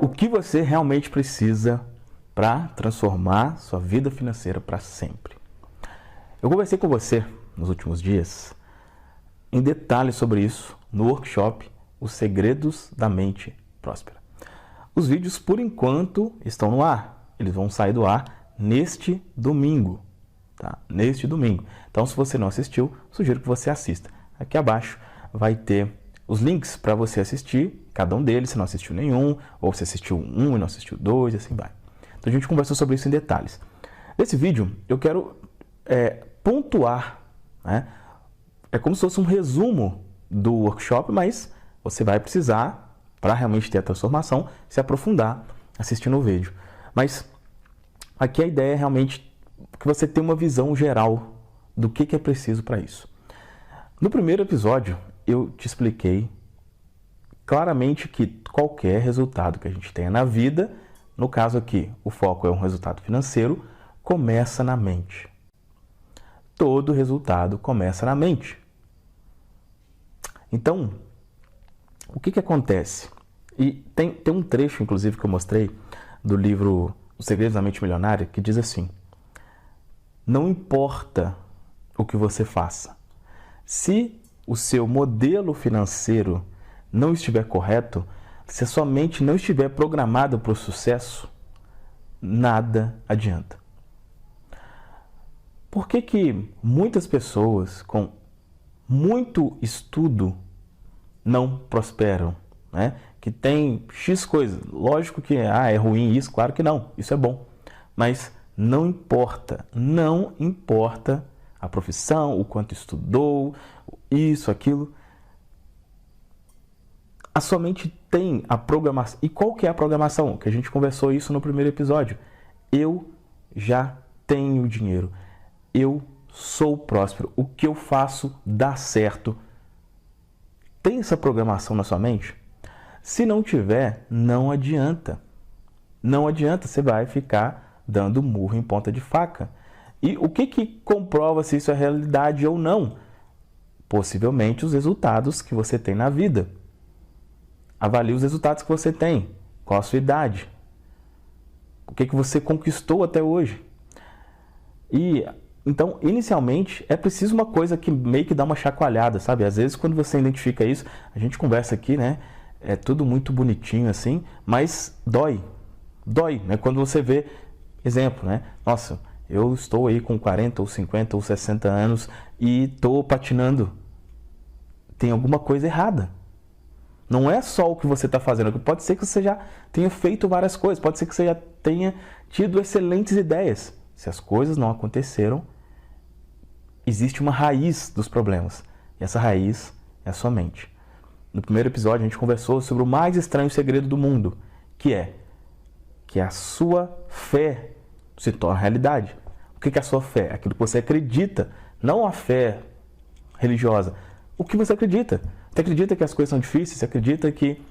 O que você realmente precisa para transformar sua vida financeira para sempre. Eu conversei com você nos últimos dias em detalhes sobre isso no workshop Os Segredos da Mente Próspera. Os vídeos, por enquanto, estão no ar. Eles vão sair do ar neste domingo. Tá? Neste domingo. Então, se você não assistiu, sugiro que você assista. Aqui abaixo vai ter os links para você assistir, cada um deles, se não assistiu nenhum, ou se assistiu um e não assistiu dois, e assim vai. Então, a gente conversou sobre isso em detalhes. Nesse vídeo, eu quero pontuar, né? É como se fosse um resumo do workshop, mas você vai precisar, para realmente ter a transformação, se aprofundar assistindo o vídeo. Mas aqui a ideia é realmente que você tenha uma visão geral do que é preciso para isso. No primeiro episódio, eu te expliquei claramente que qualquer resultado que a gente tenha na vida, no caso aqui, o foco é um resultado financeiro, começa na mente. Todo resultado começa na mente. Então, o que acontece? E tem um trecho, inclusive, que eu mostrei do livro Os Segredos da Mente Milionária, que diz assim: não importa o que você faça, se o seu modelo financeiro não estiver correto, se a sua mente não estiver programada para o sucesso, nada adianta. Por que muitas pessoas com muito estudo não prosperam, né? Que tem X coisas. Lógico que é ruim isso, claro que não, isso é bom. Mas não importa a profissão, o quanto estudou, isso, aquilo. A sua mente tem a programação. E qual que é a programação? Que a gente conversou isso no primeiro episódio. Eu já tenho dinheiro. Eu sou próspero. O que eu faço dá certo. Tem essa programação na sua mente? Se não tiver, não adianta. Não adianta, você vai ficar dando murro em ponta de faca. E o que comprova se isso é realidade ou não? Possivelmente os resultados que você tem na vida. Avalie os resultados que você tem. Qual a sua idade? O que você conquistou até hoje? E então, inicialmente, é preciso uma coisa que meio que dá uma chacoalhada, sabe? Às vezes, quando você identifica isso, a gente conversa aqui, né? É tudo muito bonitinho assim, mas dói. Dói, né? Quando você vê, exemplo, né? Nossa, eu estou aí com 40 ou 50 ou 60 anos e estou patinando. Tem alguma coisa errada. Não é só o que você está fazendo. Pode ser que você já tenha feito várias coisas. Pode ser que você já tenha tido excelentes ideias. Se as coisas não aconteceram, existe uma raiz dos problemas. E essa raiz é a sua mente. No primeiro episódio, a gente conversou sobre o mais estranho segredo do mundo, que é que a sua fé se torna realidade. O que é a sua fé? Aquilo que você acredita, não a fé religiosa. O que você acredita? Você acredita que as coisas são difíceis? Você acredita que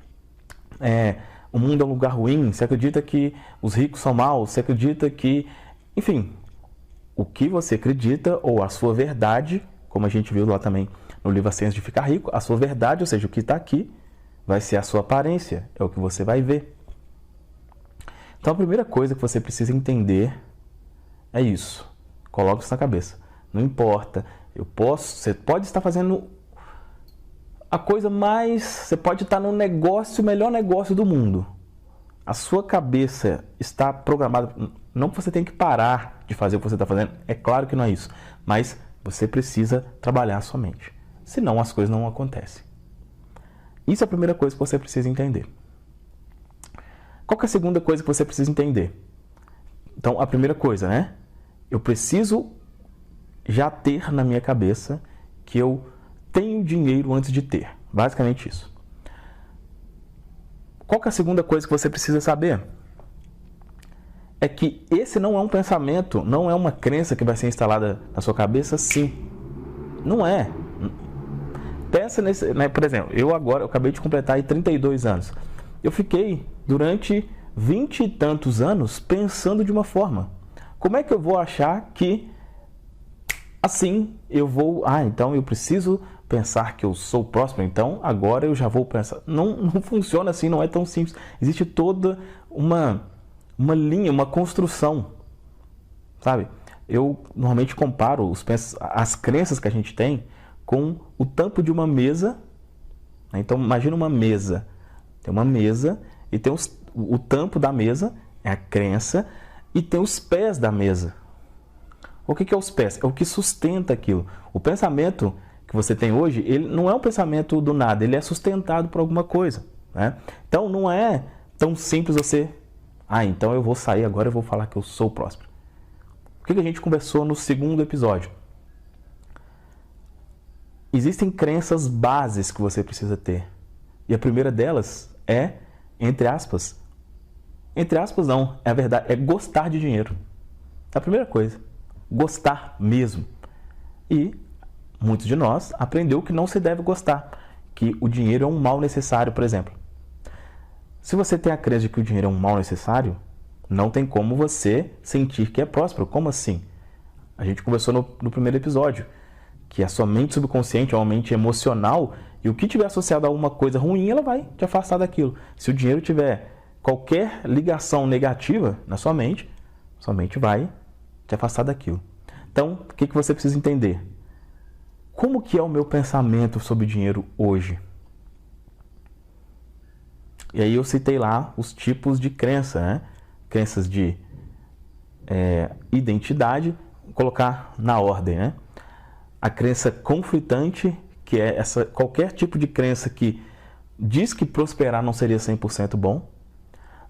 o mundo é um lugar ruim? Você acredita que os ricos são maus? Você acredita que... Enfim, o que você acredita ou a sua verdade, como a gente viu lá também no livro A Ciência de Ficar Rico, a sua verdade, ou seja, o que está aqui, vai ser a sua aparência, é o que você vai ver. Então a primeira coisa que você precisa entender é isso. Coloque isso na cabeça. Não importa, você pode estar fazendo a coisa mais... Você pode estar no negócio, o melhor negócio do mundo. A sua cabeça está programada... Não que você tenha que parar de fazer o que você está fazendo, é claro que não é isso. Mas você precisa trabalhar a sua mente. Senão as coisas não acontecem. Isso é a primeira coisa que você precisa entender. Qual que é a segunda coisa que você precisa entender? Então, a primeira coisa, né? Eu preciso já ter na minha cabeça que eu tenho dinheiro antes de ter. Basicamente isso. Qual que é a segunda coisa que você precisa saber? É que esse não é um pensamento, não é uma crença que vai ser instalada na sua cabeça, sim. Não é. Pensa nesse, né? Por exemplo, eu acabei de completar aí 32 anos. Eu fiquei durante 20 e tantos anos pensando de uma forma. Como é que eu vou achar que assim eu vou, então eu preciso pensar que eu sou próspero, então agora eu já vou pensar. Não funciona assim, não é tão simples. Existe toda uma linha, uma construção, sabe? Eu normalmente comparo as crenças que a gente tem com o tampo de uma mesa. Então imagina uma mesa. Tem uma mesa e tem o tampo da mesa, é a crença, e tem os pés da mesa. O que é os pés? É o que sustenta aquilo. O pensamento que você tem hoje, ele não é um pensamento do nada, ele é sustentado por alguma coisa, né? Então não é tão simples você, então eu vou sair agora e vou falar que eu sou próspero. O que a gente conversou no segundo episódio? Existem crenças bases que você precisa ter. E a primeira delas é, entre aspas não, é a verdade, é gostar de dinheiro. É a primeira coisa. Gostar mesmo. E muitos de nós aprendeu que não se deve gostar, que o dinheiro é um mal necessário, por exemplo. Se você tem a crença de que o dinheiro é um mal necessário, não tem como você sentir que é próspero. Como assim? A gente conversou no primeiro episódio, que a sua mente subconsciente é uma mente emocional, e o que tiver associado a uma coisa ruim, ela vai te afastar daquilo. Se o dinheiro tiver qualquer ligação negativa na sua mente vai te afastar daquilo. Então, o que você precisa entender? Como que é o meu pensamento sobre dinheiro hoje? E aí eu citei lá os tipos de crença, né? Crenças de identidade, vou colocar na ordem, né? A crença conflitante, que é qualquer tipo de crença que diz que prosperar não seria 100% bom.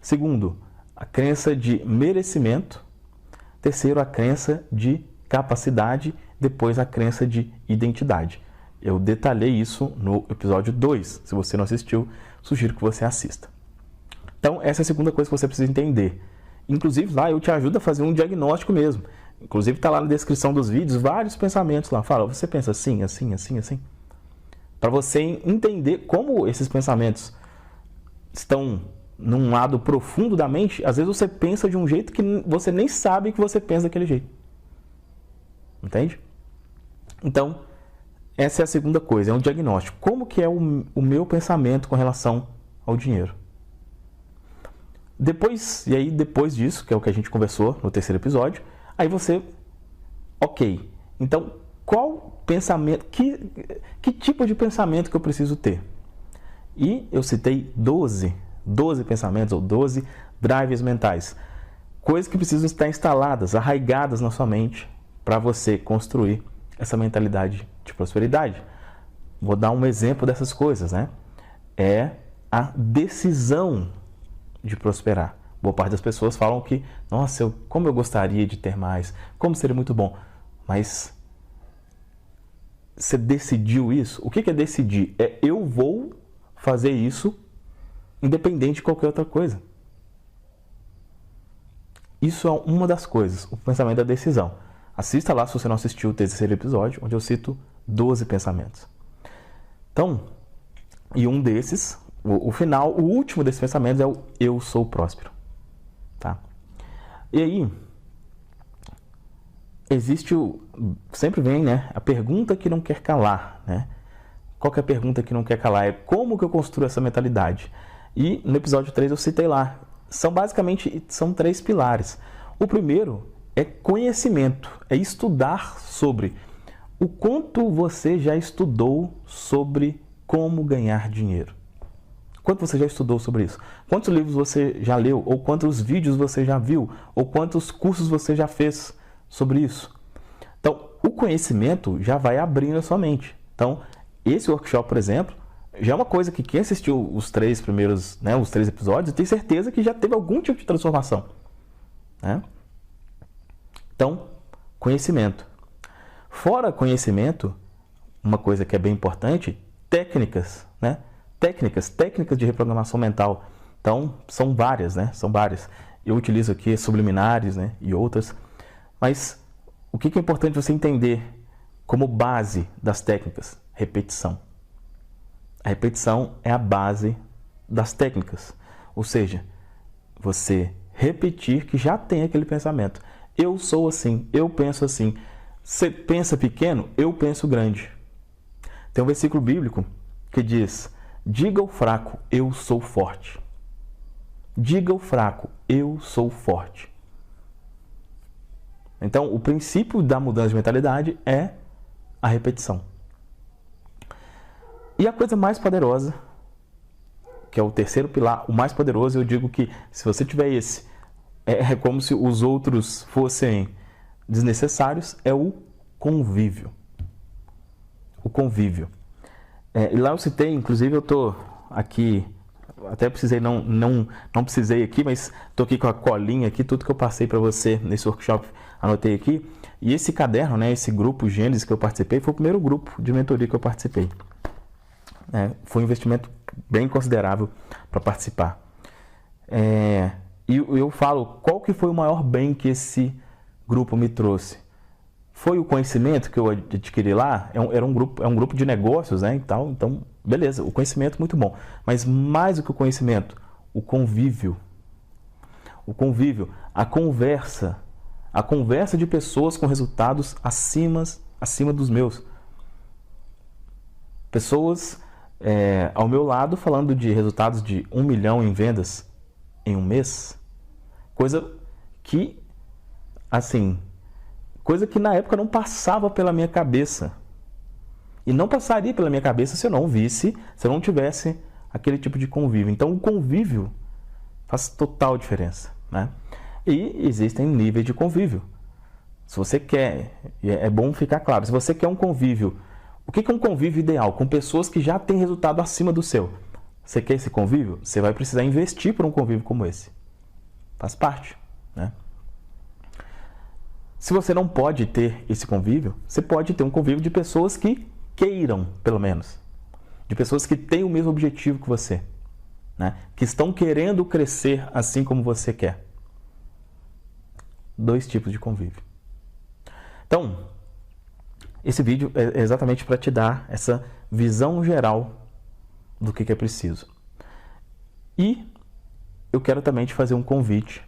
Segundo, a crença de merecimento. Terceiro, a crença de capacidade. Depois, a crença de identidade. Eu detalhei isso no episódio 2. Se você não assistiu, sugiro que você assista. Então, essa é a segunda coisa que você precisa entender. Inclusive, lá eu te ajudo a fazer um diagnóstico mesmo. Inclusive, está lá na descrição dos vídeos vários pensamentos lá. Fala, você pensa assim, assim, assim, assim. Para você entender como esses pensamentos estão num lado profundo da mente, às vezes você pensa de um jeito que você nem sabe que você pensa daquele jeito. Entende? Então, essa é a segunda coisa, é um diagnóstico. Como que é o meu pensamento com relação ao dinheiro? Depois disso, que é o que a gente conversou no terceiro episódio, aí você, ok, então qual pensamento, que tipo de pensamento que eu preciso ter? E eu citei 12 pensamentos ou 12 drives mentais. Coisas que precisam estar instaladas, arraigadas na sua mente para você construir essa mentalidade de prosperidade. Vou dar um exemplo dessas coisas, né? É a decisão de prosperar. Boa parte das pessoas falam que, nossa, como eu gostaria de ter mais, como seria muito bom. Mas você decidiu isso? O que é decidir? É eu vou fazer isso independente de qualquer outra coisa. Isso é uma das coisas, o pensamento da decisão. Assista lá se você não assistiu o terceiro episódio, onde eu cito 12 pensamentos. Então, e um desses, o último desses pensamentos é o eu sou próspero. Tá? E aí, sempre vem, né, a pergunta que não quer calar, né? Qual que é a pergunta que não quer calar? É como que eu construo essa mentalidade? E no episódio 3 eu citei lá. São 3 pilares. O primeiro é conhecimento, é estudar sobre o quanto você já estudou sobre como ganhar dinheiro. Quanto você já estudou sobre isso? Quantos livros você já leu? Ou quantos vídeos você já viu? Ou quantos cursos você já fez sobre isso? Então, o conhecimento já vai abrindo a sua mente. Então, esse workshop, por exemplo, já é uma coisa que quem assistiu os 3 primeiros, né, os 3 episódios, tem certeza que já teve algum tipo de transformação, né? Então, conhecimento. Fora conhecimento, uma coisa que é bem importante, técnicas, né? Técnicas de reprogramação mental. Então, são várias, né? São várias. Eu utilizo aqui subliminares, né? E outras. Mas o que é importante você entender como base das técnicas? Repetição. A repetição é a base das técnicas. Ou seja, você repetir que já tem aquele pensamento. Eu sou assim, eu penso assim. Você pensa pequeno, eu penso grande. Tem um versículo bíblico que diz: diga ao fraco, eu sou forte. Diga ao fraco, eu sou forte. Então, o princípio da mudança de mentalidade é a repetição. E a coisa mais poderosa, que é o terceiro pilar, o mais poderoso, eu digo que se você tiver esse, é como se os outros fossem desnecessários, é o convívio. O convívio. E lá eu citei, inclusive eu estou aqui, até precisei, não precisei aqui, mas estou aqui com a colinha aqui, tudo que eu passei para você nesse workshop, anotei aqui. E esse caderno, né, esse grupo Gênesis que eu participei, foi o primeiro grupo de mentoria que eu participei. Foi um investimento bem considerável para participar. E eu falo, qual que foi o maior bem que esse grupo me trouxe? Foi o conhecimento que eu adquiri lá, é um grupo de negócios, né, e tal, então, beleza, o conhecimento muito bom. Mas mais do que o conhecimento, o convívio. O convívio, a conversa de pessoas com resultados acima dos meus. Pessoas ao meu lado falando de resultados de 1 milhão em vendas em um mês. Coisa que na época não passava pela minha cabeça. E não passaria pela minha cabeça se eu não tivesse aquele tipo de convívio. Então o convívio faz total diferença, né? E existem níveis de convívio. Se você quer, é bom ficar claro, se você quer um convívio, o que é um convívio ideal? Com pessoas que já têm resultado acima do seu. Você quer esse convívio? Você vai precisar investir por um convívio como esse. Faz parte, né? Se você não pode ter esse convívio, você pode ter um convívio de pessoas que queiram, pelo menos. De pessoas que têm o mesmo objetivo que você, né? Que estão querendo crescer assim como você quer. 2 tipos de convívio. Então, esse vídeo é exatamente para te dar essa visão geral do que é preciso. E eu quero também te fazer um convite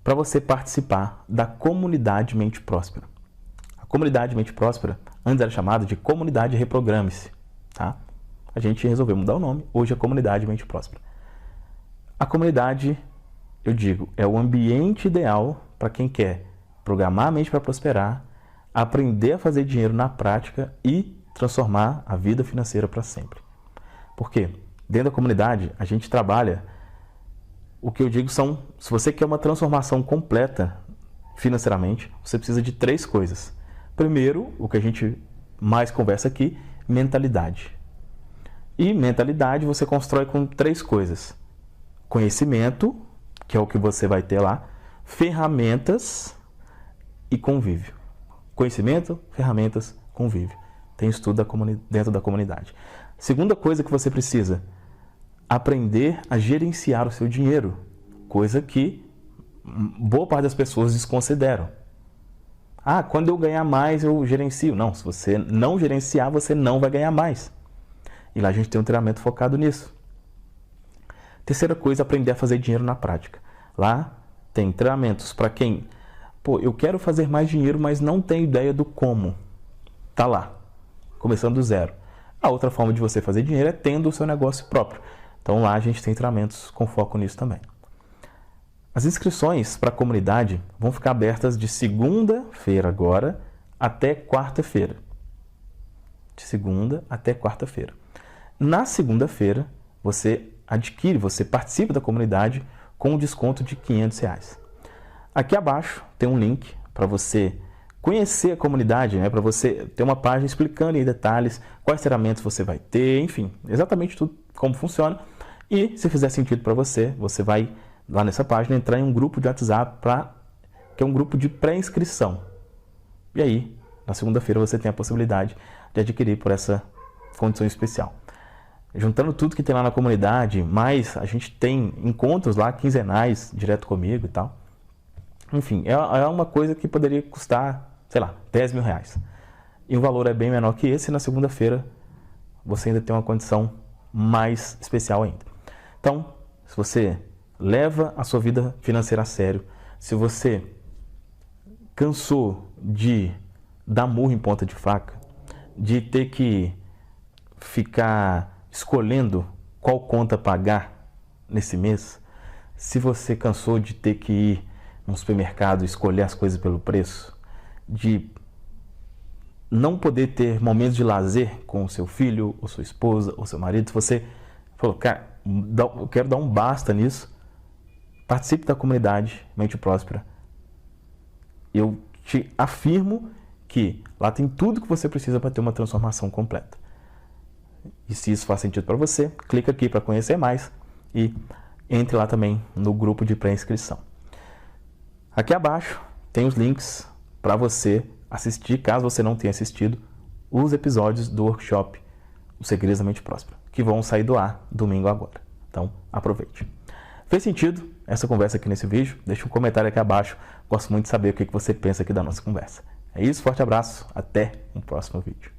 para você participar da Comunidade Mente Próspera. A Comunidade Mente Próspera, antes era chamada de Comunidade Reprograme-se, tá? A gente resolveu mudar o nome, hoje é Comunidade Mente Próspera. A comunidade, eu digo, é o ambiente ideal para quem quer programar a mente para prosperar, aprender a fazer dinheiro na prática e transformar a vida financeira para sempre. Por quê? Dentro da comunidade, a gente trabalha, o que eu digo são, se você quer uma transformação completa financeiramente, você precisa de 3 coisas. Primeiro, o que a gente mais conversa aqui, mentalidade. E mentalidade você constrói com 3 coisas. Conhecimento, que é o que você vai ter lá, ferramentas e convívio. Conhecimento, ferramentas, convívio. Tem isso tudo dentro da comunidade. Segunda coisa que você precisa, aprender a gerenciar o seu dinheiro. Coisa que boa parte das pessoas desconsideram. Quando eu ganhar mais eu gerencio. Não, se você não gerenciar, você não vai ganhar mais. E lá a gente tem um treinamento focado nisso. Terceira coisa, aprender a fazer dinheiro na prática. Lá tem treinamentos para quem, eu quero fazer mais dinheiro, mas não tenho ideia do como. Tá lá, começando do zero. A outra forma de você fazer dinheiro é tendo o seu negócio próprio. Então lá a gente tem treinamentos com foco nisso também. As inscrições para a comunidade vão ficar abertas de segunda-feira agora até quarta-feira. De segunda até quarta-feira. Na segunda-feira, você participa da comunidade com um desconto de R$500. Aqui abaixo tem um link para você conhecer a comunidade, né? Para você ter uma página explicando em detalhes quais treinamentos você vai ter, enfim, exatamente tudo como funciona. E se fizer sentido para você, você vai lá nessa página entrar em um grupo de WhatsApp que é um grupo de pré-inscrição. E aí, na segunda-feira você tem a possibilidade de adquirir por essa condição especial. Juntando tudo que tem lá na comunidade, mais a gente tem encontros lá quinzenais, direto comigo e tal. Enfim, é uma coisa que poderia custar, sei lá, R$10.000. E o valor é bem menor que esse, e na segunda-feira você ainda tem uma condição mais especial ainda. Então, se você leva a sua vida financeira a sério, se você cansou de dar murro em ponta de faca, de ter que ficar escolhendo qual conta pagar nesse mês, se você cansou de ter que ir no supermercado e escolher as coisas pelo preço, de não poder ter momentos de lazer com o seu filho, ou sua esposa, ou seu marido, se você falou, cara, eu quero dar um basta nisso, participe da comunidade Mente Próspera. Eu te afirmo que lá tem tudo que você precisa para ter uma transformação completa. E se isso faz sentido para você, clica aqui para conhecer mais e entre lá também no grupo de pré-inscrição. Aqui abaixo tem os links para você assistir, caso você não tenha assistido, os episódios do workshop Os Segredos da Mente Próspera, que vão sair do ar domingo agora. Então, aproveite. Fez sentido essa conversa aqui nesse vídeo? Deixa um comentário aqui abaixo. Gosto muito de saber o que você pensa aqui da nossa conversa. É isso, forte abraço, até um próximo vídeo.